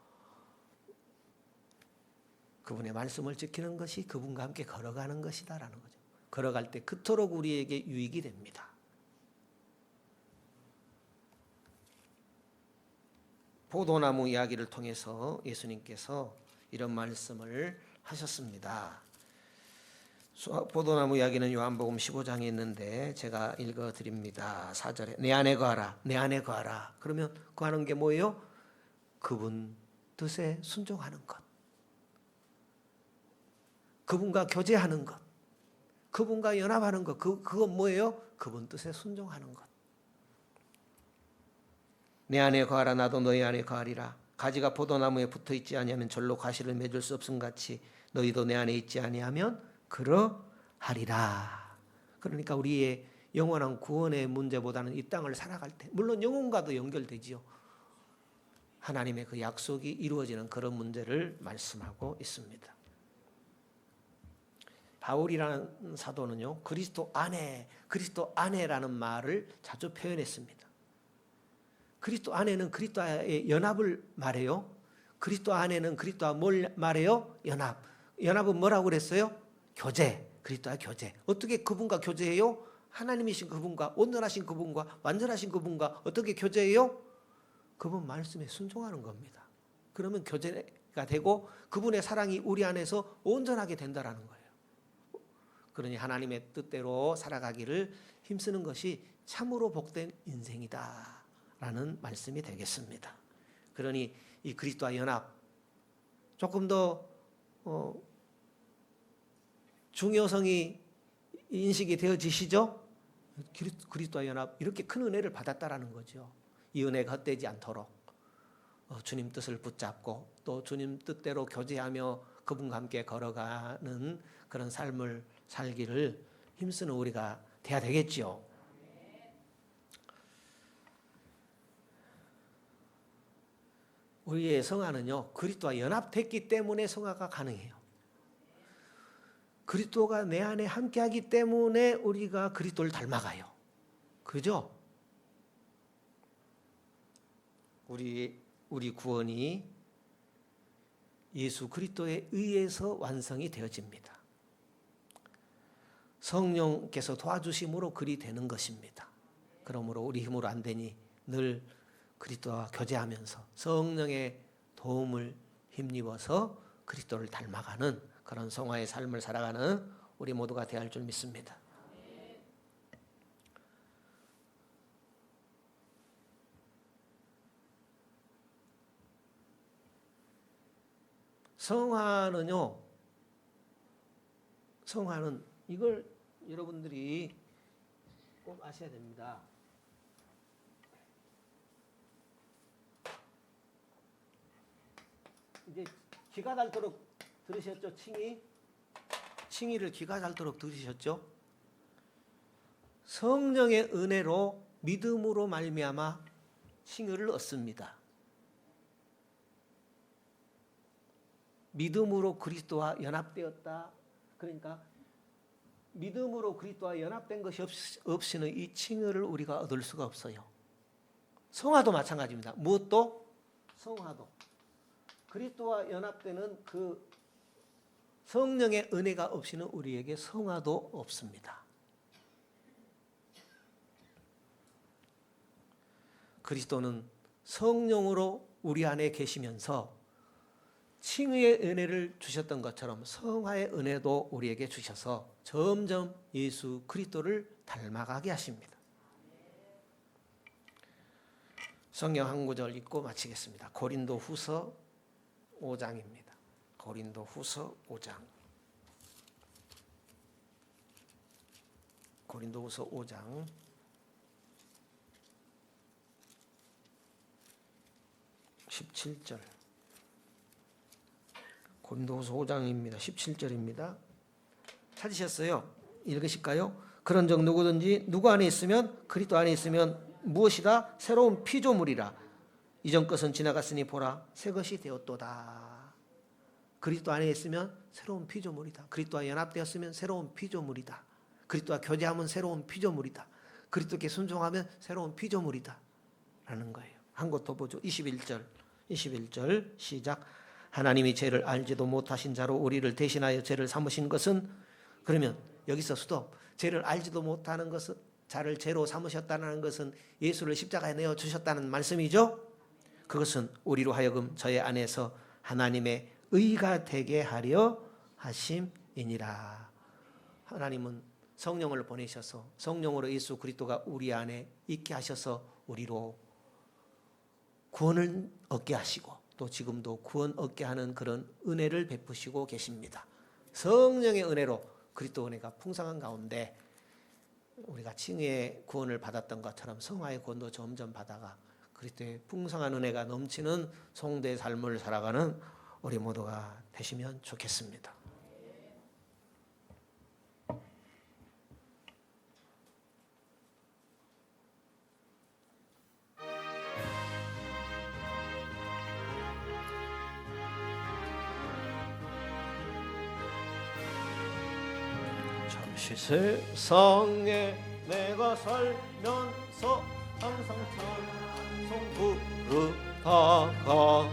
그분의 말씀을 지키는 것이 그분과 함께 걸어가는 것이다라는 거죠. 걸어갈 때 그토록 우리에게 유익이 됩니다. 포도나무 이야기를 통해서 예수님께서 이런 말씀을 하셨습니다. 포도나무 이야기는 요한복음 15장에 있는데 제가 읽어드립니다. 4절에 내 안에 거하라, 내 안에 거하라. 그러면 거하는 게 뭐예요? 그분 뜻에 순종하는 것, 그분과 교제하는 것, 그분과 연합하는 것. 그건 뭐예요? 그분 뜻에 순종하는 것. 내 안에 거하라, 나도 너희 안에 거하리라. 가지가 포도나무에 붙어 있지 아니하면 절로 가시를 맺을 수 없음 같이 너희도 내 안에 있지 아니하면 그러하리라. 그러니까 우리의 영원한 구원의 문제보다는 이 땅을 살아갈 때, 물론 영혼과도 연결되지요. 하나님의 그 약속이 이루어지는 그런 문제를 말씀하고 있습니다. 바울이라는 사도는요, 그리스도 안에라는 말을 자주 표현했습니다. 그리스도 안에는 그리스도와의 연합을 말해요. 그리스도 안에는 그리스도와 뭘 말해요? 연합. 연합은 뭐라고 그랬어요? 교제. 그리스도와 교제. 어떻게 그분과 교제해요? 하나님이신 그분과, 온전하신 그분과, 완전하신 그분과 어떻게 교제해요? 그분 말씀에 순종하는 겁니다. 그러면 교제가 되고 그분의 사랑이 우리 안에서 온전하게 된다라는 거예요. 그러니 하나님의 뜻대로 살아가기를 힘쓰는 것이 참으로 복된 인생이다 라는 말씀이 되겠습니다. 그러니 이 그리스도와 연합 조금 더 중요성이 인식이 되어지시죠? 그리스도와 연합, 이렇게 큰 은혜를 받았다라는 거죠. 이 은혜가 헛되지 않도록 주님 뜻을 붙잡고 또 주님 뜻대로 교제하며 그분과 함께 걸어가는 그런 삶을 살기를 힘쓰는 우리가 돼야 되겠죠. 우리의 성화는요, 그리스도와 연합됐기 때문에 성화가 가능해요. 그리스도가 내 안에 함께하기 때문에 우리가 그리스도를 닮아가요. 그죠? 우리 구원이 예수 그리스도에 의해서 완성이 되어집니다. 성령께서 도와주심으로 그리 되는 것입니다. 그러므로 우리 힘으로 안 되니 늘 그리스도와 교제하면서 성령의 도움을 힘입어서 그리스도를 닮아가는 그런 성화의 삶을 살아가는 우리 모두가 되어야 할 줄 믿습니다. 성화는 이걸 여러분들이 꼭 아셔야 됩니다. 이제 귀가 닳도록 들으셨죠? 칭의를 귀가 닳도록 들으셨죠? 성령의 은혜로 믿음으로 말미암아 칭의를 얻습니다. 믿음으로 그리스도와 연합되었다. 그러니까 믿음으로 그리스도와 연합된 것이 없이는 이 칭의를 우리가 얻을 수가 없어요. 성화도 마찬가지입니다. 무엇도? 성화도. 그리스도와 연합되는 그 성령의 은혜가 없이는 우리에게 성화도 없습니다. 그리스도는 성령으로 우리 안에 계시면서 칭의의 은혜를 주셨던 것처럼 성화의 은혜도 우리에게 주셔서 점점 예수 그리스도를 닮아가게 하십니다. 성경 한 구절 읽고 마치겠습니다. 고린도후서 5장입니다. 고린도후서 5장. 고린도후서 5장 17절. 고린도후서 5장입니다. 17절입니다. 찾으셨어요? 읽으실까요? 그런즉 누구든지 누구 안에 있으면 그리스도 안에 있으면 무엇이다? 새로운 피조물이라. 이전 것은 지나갔으니 보라 새 것이 되었도다. 그리스도 안에 있으면 새로운 피조물이다. 그리스도와 연합되었으면 새로운 피조물이다. 그리스도와 교제하면 새로운 피조물이다. 그리스도께 순종하면 새로운 피조물이다 라는 거예요. 한 곳 더 보죠. 21절 시작. 하나님이 죄를 알지도 못하신 자로 우리를 대신하여 죄를 삼으신 것은, 그러면 여기서 스톱. 죄를 알지도 못하는 것은, 자를 죄로 삼으셨다는 것은 예수를 십자가에 내어 주셨다는 말씀이죠. 그것은 우리로 하여금 저의 안에서 하나님의 의가 되게 하려 하심이니라. 하나님은 성령을 보내셔서 성령으로 예수 그리스도가 우리 안에 있게 하셔서 우리로 구원을 얻게 하시고 또 지금도 구원 얻게 하는 그런 은혜를 베푸시고 계십니다. 성령의 은혜로 그리스도 은혜가 풍성한 가운데 우리가 칭의의 구원을 받았던 것처럼 성화의 구원도 점점 받아가 그리스도의 풍성한 은혜가 넘치는 성도의 삶을 살아가는 우리 모두가 되시면 좋겠습니다. 잠시 세상에 내가 살면서 항상 찬송 부르다가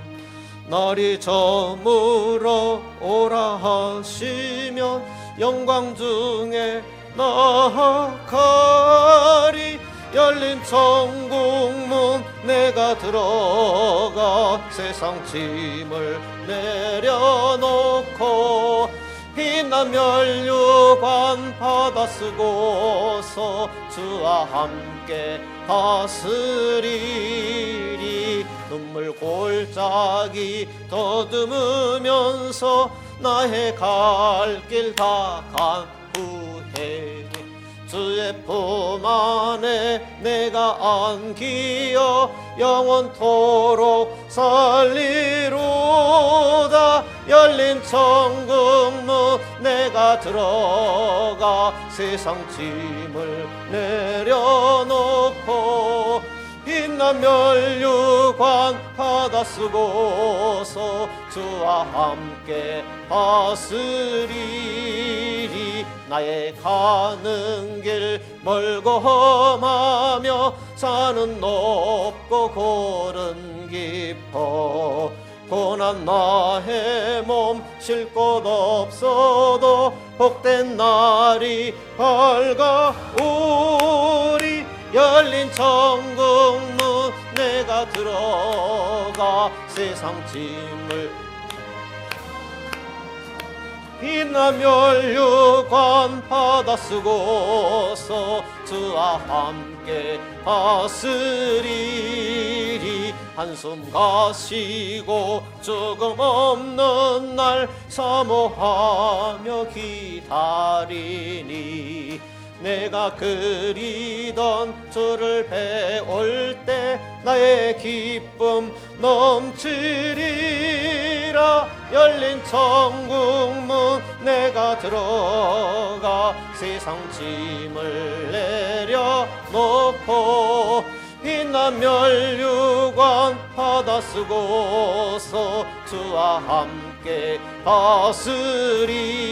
날이 저물어 오라 하시면 영광 중에 나아가리. 열린 천국문 내가 들어가 세상 짐을 내려놓고 빛난 면류관 받아 쓰고서 주와 함께 다스리리. 눈물 골짜기 더듬으면서 나의 갈 길 다 간 후에 주의 품 안에 내가 안기어 영원토록 살리로다. 열린 천국문 내가 들어가 세상 짐을 내려놓고 빛난 면류관 받아 쓰고서 주와 함께 다스리리. 나의 가는 길 멀고 험하며 산은 높고 골은 깊어 고난 나의 몸 쉴 곳 없어도 복된 날이 밝아오리. 열린 천국문 내가 들어가 세상 짐을 빛난 면류관 받아 쓰고서 주와 함께 다스리리. 한숨 가시고 죽음 없는 날 사모하며 기다리니 내가 그리던 주를 배울 때 나의 기쁨 넘치리라. 되리라. 열린 천국문 내가 들어가 세상 짐을 내려놓고 빛난 면류관 받아 쓰고서 주와 함께 다스리리.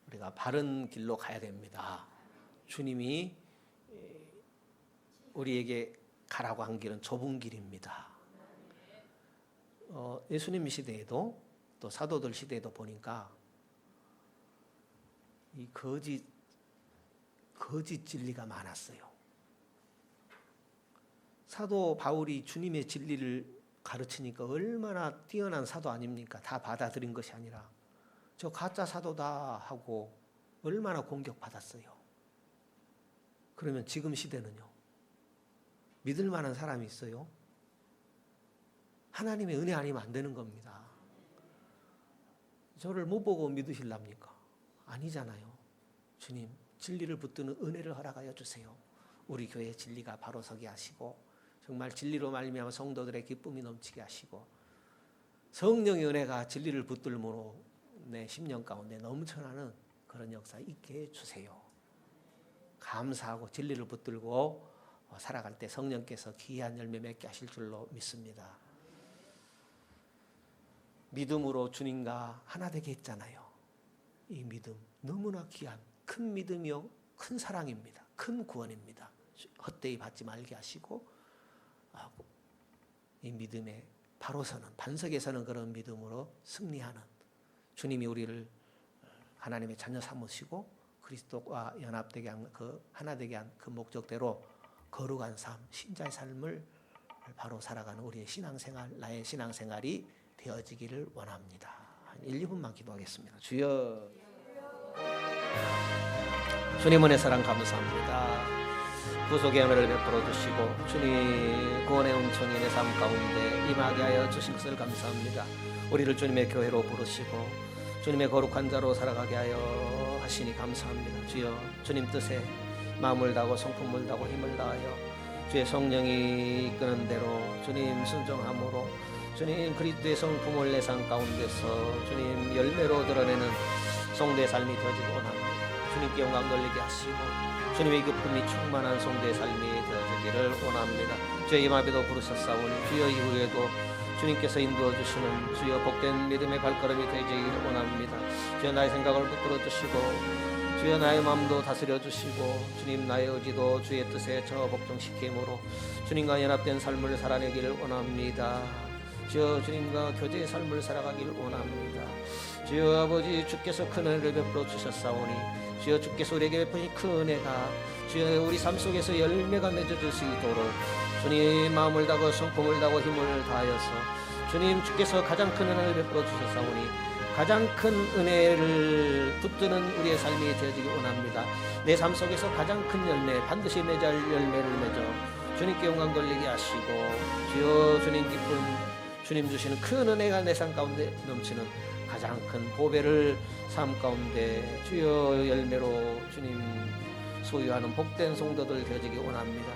우리가 바른 길로 가야 됩니다. 주님이 우리에게 가라고 한 길은 좁은 길입니다. 예수님 시대에도 또 사도들 시대에도 보니까 이 거짓 진리가 많았어요. 사도 바울이 주님의 진리를 가르치니까 얼마나 뛰어난 사도 아닙니까? 다 받아들인 것이 아니라 저 가짜 사도다 하고 얼마나 공격받았어요. 그러면 지금 시대는요, 믿을 만한 사람이 있어요? 하나님의 은혜 아니면 안 되는 겁니다. 저를 못 보고 믿으실랍니까? 아니잖아요. 주님, 진리를 붙드는 은혜를 허락하여 주세요. 우리 교회의 진리가 바로 서게 하시고 정말 진리로 말미암아 성도들의 기쁨이 넘치게 하시고 성령의 은혜가 진리를 붙들므로 내 심령 가운데 넘쳐나는 그런 역사 있게 해주세요. 감사하고 진리를 붙들고 살아갈 때 성령께서 귀한 열매 맺게 하실 줄로 믿습니다. 믿음으로 주님과 하나 되게 했잖아요. 이 믿음 너무나 귀한 큰 믿음이요 큰 사랑입니다. 큰 구원입니다. 헛되이 받지 말게 하시고 이 믿음에 바로 서는 반석에 서는 그런 믿음으로 승리하는 주님이 우리를 하나님의 자녀 삼으시고 그리스도와 연합되게 한 그 하나 되게 한 그 목적대로 거룩한 삶, 신자의 삶을 바로 살아가는 우리의 신앙생활, 나의 신앙생활이 되어지기를 원합니다. 한 1, 2분만 기도하겠습니다. 주여, 주님 은혜 사랑 감사합니다. 구속의 은혜를 베풀어 주시고 주님 구원의 은총이 내 삶 가운데 임하게 하여 주신 것을 감사합니다. 우리를 주님의 교회로 부르시고 주님의 거룩한 자로 살아가게 하여 하시니 감사합니다. 주여, 주님 뜻에 마음을 다하고 성품을 다하고 힘을 다하여 주의 성령이 이끄는 대로 주님 순종함으로 주님 그리스도의 성품을 내 삶 가운데서 주님 열매로 드러내는 성도의 삶이 되어지기 원합니다. 주님께 영광 돌리게 하시고 주님의 기쁨이 충만한 성도의 삶이 되어지기를 원합니다. 주의 임하에도 부르셨사오니 주여 이후에도 주님께서 인도해 주시는 주여 복된 믿음의 발걸음이 되어지기를 원합니다. 주여 나의 생각을 붙들어 주시고 주여 나의 마음도 다스려 주시고 주님 나의 의지도 주의 뜻에 저 복종시킴으로 주님과 연합된 삶을 살아내기를 원합니다. 주여 주님과 교제의 삶을 살아가기를 원합니다. 주여 아버지 주께서 큰 은혜를 베풀어 주셨사오니 주여 주께서 우리에게 베푸신 큰 은혜가 주여 우리 삶 속에서 열매가 맺어질 수 있도록 주님 마음을 다하고 성품을 다하고 힘을 다하여서 주님 주께서 가장 큰 은혜를 베풀어 주셨사오니 가장 큰 은혜를 붙드는 우리의 삶이 되어지기 원합니다. 내 삶 속에서 가장 큰 열매 반드시 맺을 열매를 맺어 주님께 영광 돌리게 하시고 주여 주님 기쁨 주님 주시는 큰 은혜가 내 삶 가운데 넘치는 가장 큰 보배를 삶 가운데 주여 열매로 주님 소유하는 복된 성도들 되어지기 원합니다.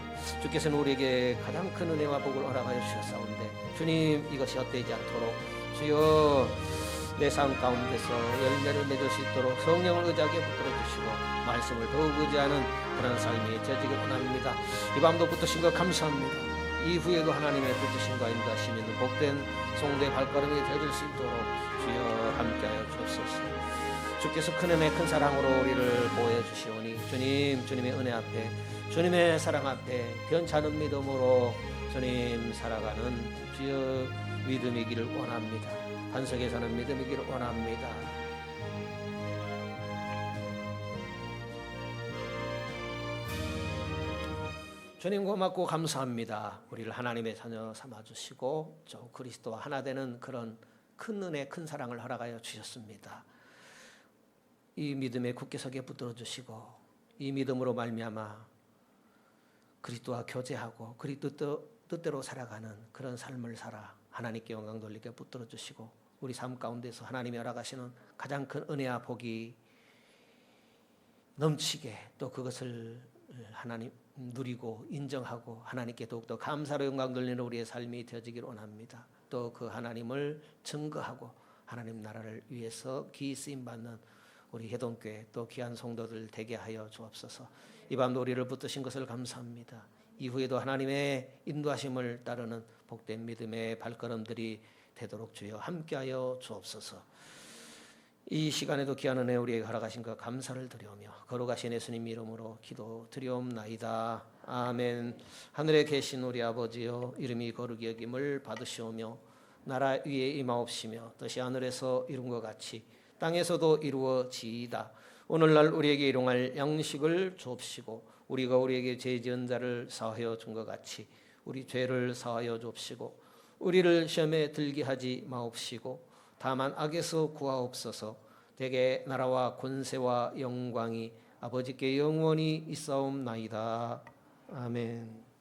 주께서는 우리에게 가장 큰 은혜와 복을 허락하여 주셨사온데 주님 이것이 헛되지 않도록 주여 내 삶 가운데서 열매를 맺을 수 있도록 성령을 의지하게 붙들어 주시고 말씀을 더욱 의지하는 그런 삶이 되어지기 원합니다. 이 밤도 붙드신 것 감사합니다. 이후에도 하나님의 붙드심과 인도하심이 있는 복된 성도의 발걸음이 되어질 수 있도록 주여 함께하여 주옵소서. 주께서 큰 은혜 큰 사랑으로 우리를 보호해 주시오니 주님 주님의 은혜 앞에 주님의 사랑 앞에 변찮은 믿음으로 주님 살아가는 주여 믿음이기를 원합니다. 반석에 서는 믿음이기를 원합니다. 주님 고맙고 감사합니다. 우리를 하나님의 자녀 삼아주시고 저 그리스도와 하나 되는 그런 큰 은혜 큰 사랑을 허락하여 주셨습니다. 이 믿음에 굳게 서게 붙들어 주시고 이 믿음으로 말미암아 그리스도와 교제하고 그리스도 뜻대로 살아가는 그런 삶을 살아 하나님께 영광 돌리게 붙들어 주시고 우리 삶 가운데서 하나님이 허락하시는 가장 큰 은혜와 복이 넘치게 또 그것을 하나님 누리고 인정하고 하나님께 더욱더 감사로 영광 돌리는 우리의 삶이 되어지기를 원합니다. 또 그 하나님을 증거하고 하나님 나라를 위해서 기이 쓰임 받는 우리 해동교회 또 귀한 성도들 되게 하여 주옵소서. 이 밤도 우리를 붙드신 것을 감사합니다. 이후에도 하나님의 인도하심을 따르는 복된 믿음의 발걸음들이 되도록 주여 함께하여 주옵소서. 이 시간에도 귀한 은혜 우리에게 허락하신 것 감사를 드리오며 거룩하신 예수님 이름으로 기도 드리옵나이다. 아멘. 하늘에 계신 우리 아버지여, 이름이 거룩히 여김을 받으시오며 나라 위에 임하옵시며 뜻이 하늘에서 이룬 것 같이 땅에서도 이루어지이다. 오늘날 우리에게 일용할 양식을 주옵시고 우리가 우리에게 죄 지은 자를 사하여 준 것 같이 우리 죄를 사하여 주옵시고 우리를 시험에 들게 하지 마옵시고 다만 악에서 구하옵소서. 대개 나라와 권세와 영광이 아버지께 영원히 있사옵나이다. 아멘.